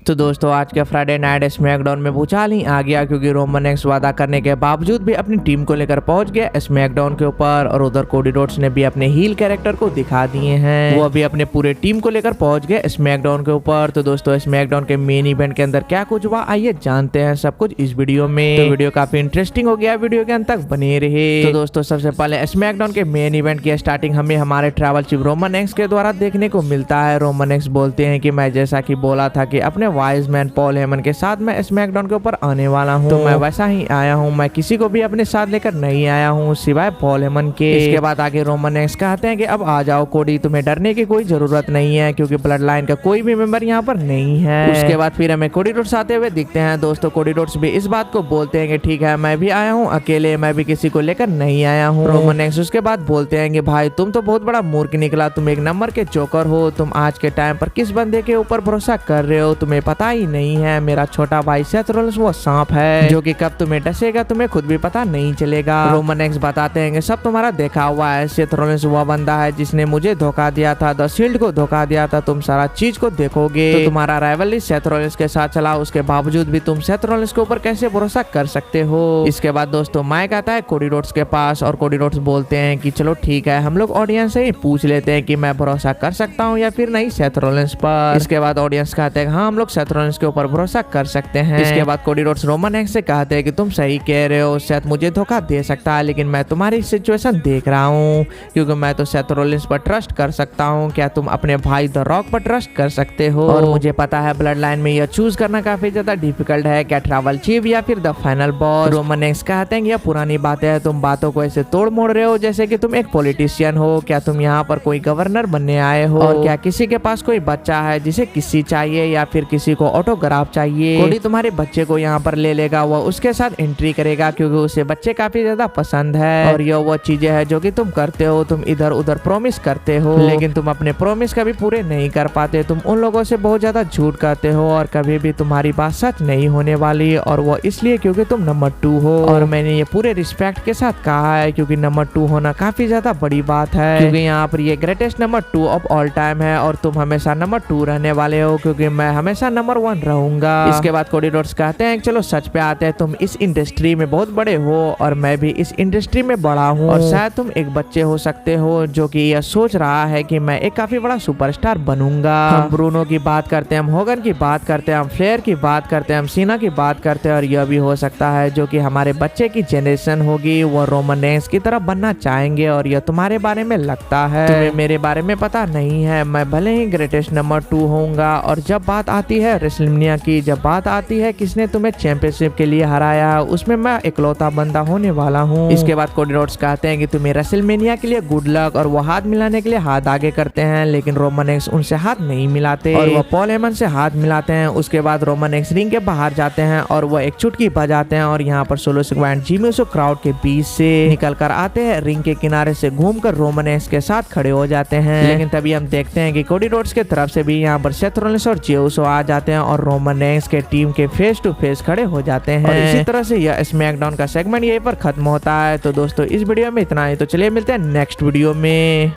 तो दोस्तों आज के फ्राइडे नाइट स्मैकडाउन में भूचाल ही आ गया, क्योंकि रोमन रेंस वादा करने के बावजूद भी अपनी टीम को लेकर पहुंच गया स्मैकडाउन के ऊपर। और उधर कोडी रोड्स ने भी अपने हील कैरेक्टर को दिखा दिए हैं, वो अभी अपने पूरे टीम को लेकर पहुंच गए स्मैकडाउन के ऊपर। तो दोस्तों स्मैकडाउन के मेन इवेंट के अंदर क्या कुछ हुआ, आइए जानते हैं सब कुछ इस वीडियो में। तो वीडियो काफी इंटरेस्टिंग हो गया, वीडियो के अंत तक बने रहे। तो दोस्तों सबसे पहले स्मैकडाउन के मेन इवेंट की स्टार्टिंग हमें हमारे ट्रैवल चीफ रोमन रेंस के द्वारा देखने को मिलता है। रोमन रेंस बोलते हैं कि मैं जैसा कि बोला था कि अपने वाइज मैन पॉल हेमन के साथ मैं स्मैकडाउन के ऊपर आने वाला हूँ, तो मैं वैसा ही आया हूँ। मैं किसी को भी अपने साथ लेकर नहीं आया हूँ सिवाय पॉल हेमन के। इसके बाद आगे रोमन रेंस कहते हैं कि अब आ जाओ कोडी, तुम्हें डरने की कोई जरूरत नहीं है, क्योंकि ब्लड लाइन का कोई भी मेंबर यहाँ पर नहीं है। उसके बाद फिर हमें कोडी रोड्स आते हुए दिखते हैं। दोस्तों कोडी रोड्स भी इस बात को बोलते हैं कि ठीक है मैं भी आया हूँ अकेले, मैं भी किसी को लेकर नहीं आया हूँ। रोमन रेंस उसके बाद बोलते हैं कि भाई तुम तो बहुत बड़ा मूर्ख निकला, तुम एक नंबर के जोकर हो। तुम आज के टाइम पर किस बंदे के ऊपर भरोसा कर रहे हो, तुम्हें पता ही नहीं है मेरा छोटा भाई सेथ रोलिंस वो सांप है जो कि कब तुम्हें डसेगा तुम्हें खुद भी पता नहीं चलेगा। रोमन रेंस बताते हैं कि सब तुम्हारा देखा हुआ है, सेथ रोलिंस वो बंदा है जिसने मुझे धोखा दिया था, द शील्ड को धोखा दिया था। तुम सारा चीज को देखोगे तो तुम्हारा राइवलरी सेथ रोलिंस के साथ चला, उसके बावजूद भी तुम सेथ रोलिंस के ऊपर कैसे भरोसा कर सकते हो। इसके बाद दोस्तों माइक आता है कोडी रोड्स के पास और कोडी रोड्स बोलते हैं कि चलो ठीक है हम लोग ऑडियंस से ही पूछ लेते हैं कि मैं भरोसा कर सकता हूँ या फिर नहीं सेथ रोलिंस पर। इसके बाद ऑडियंस कहते हैं हाँ हम लोग सेथ रोलिंस के ऊपर भरोसा कर सकते हैं। इसके बाद कोडी रोड्स रोमन रेंस से कहते हैं कि तुम सही कह रहे हो, सेथ मुझे धोखा दे सकता है, लेकिन मैं तुम्हारी सिचुएशन देख रहा हूँ, क्योंकि मैं तो सेथ रोलिंस पर ट्रस्ट कर सकता हूँ। क्या तुम अपने भाई द रॉक पर ट्रस्ट कर सकते हो? और मुझे पता है ब्लड लाइन में यह चूज करना काफी ज्यादा डिफिकल्ट है, क्या ट्रैवल चीफ या फिर the final boss. Roman Reigns कहते हैं कि यह पुरानी बातें हैं, तुम बातों को ऐसे तोड़ मोड़ रहे हो जैसे कि तुम एक पॉलिटिशियन हो। क्या तुम यहाँ पर कोई गवर्नर बनने आए हो? और क्या किसी के पास कोई बच्चा है जिसे किसी चाहिए या फिर किसी को ऑटोग्राफ चाहिए? कोडी तुम्हारे बच्चे को यहाँ पर ले लेगा, वो उसके साथ एंट्री करेगा क्योंकि उसे बच्चे काफी ज्यादा पसंद है। और ये वो चीजें हैं जो कि तुम करते हो, तुम इधर उधर प्रॉमिस करते हो लेकिन तुम अपने प्रॉमिस कभी पूरे नहीं कर पाते। तुम उन लोगों से बहुत ज्यादा झूठ करते हो और कभी भी तुम्हारी बात सच नहीं होने वाली, और वो इसलिए क्योंकि तुम नंबर 2 हो। और मैंने ये पूरे रिस्पेक्ट के साथ कहा है क्योंकि नंबर 2 होना काफी ज्यादा बड़ी बात है, क्योंकि यहाँ पर ये greatest number 2 of all time है और तुम हमेशा नंबर 2 रहने वाले हो, क्योंकि मैं हमेशा नंबर 1 रहूंगा। इसके बाद कोडी रोड्स कहते हैं चलो सच पे आते हैं, तुम इस इंडस्ट्री में बहुत बड़े हो और मैं भी इस इंडस्ट्री में बड़ा हूँ, और शायद तुम एक बच्चे हो सकते हो जो कि यह सोच रहा है कि मैं एक काफी बड़ा सुपरस्टार बनूंगा। हम ब्रूनो की बात करते हैं, हम होगन की बात करते हैं, हम फ्लेयर की बात करते हैं, हम सीना की बात करते हैं, और यह भी हो सकता है जो कि हमारे बच्चे की जनरेशन होगी वो रोमन रेंस की तरह बनना चाहेंगे। और यह तुम्हारे बारे में लगता है, तुम्हें मेरे बारे में पता नहीं है। मैं भले ही ग्रेटेस्ट नंबर 2 होऊंगा, और जब बात आती है रेसलमेनिया की, जब बात आती है किसने तुम्हें चैंपियनशिप के लिए हराया, उसमें मैं इकलौता बंदा होने वाला हूँ। इसके बाद कोडी रोड्स कहते हैं कि तुम्हें रेसलमेनिया के लिए गुड लक, और वो हाथ मिलाने के लिए हाथ आगे करते हैं, लेकिन रोमन रेंस उनसे हाथ नहीं मिलाते और वो पॉल हेमन से हाथ मिलाते हैं। उसके बाद रोमन रेंस रिंग के बाहर जाते हैं और वो एक चुटकी बजाते हैं, और यहाँ पर solo sigma Jimmy Uso crowd के बीच से निकल कर आते हैं, रिंग के किनारे से घूमकर रोमन रेंस के साथ खड़े हो जाते हैं। लेकिन तभी हम देखते हैं कि कोडी रोड्स के तरफ से भी यहाँ पर सेथ रोलिंस और जे उसो आ जाते हैं और रोमन रेंस के टीम के फेस टू फेस खड़े हो जाते हैं। और इसी तरह से यह स्मैकडाउन का सेगमेंट यहीं पर खत्म होता है। तो दोस्तों इस वीडियो में इतना ही, तो चलिए मिलते हैं नेक्स्ट वीडियो में।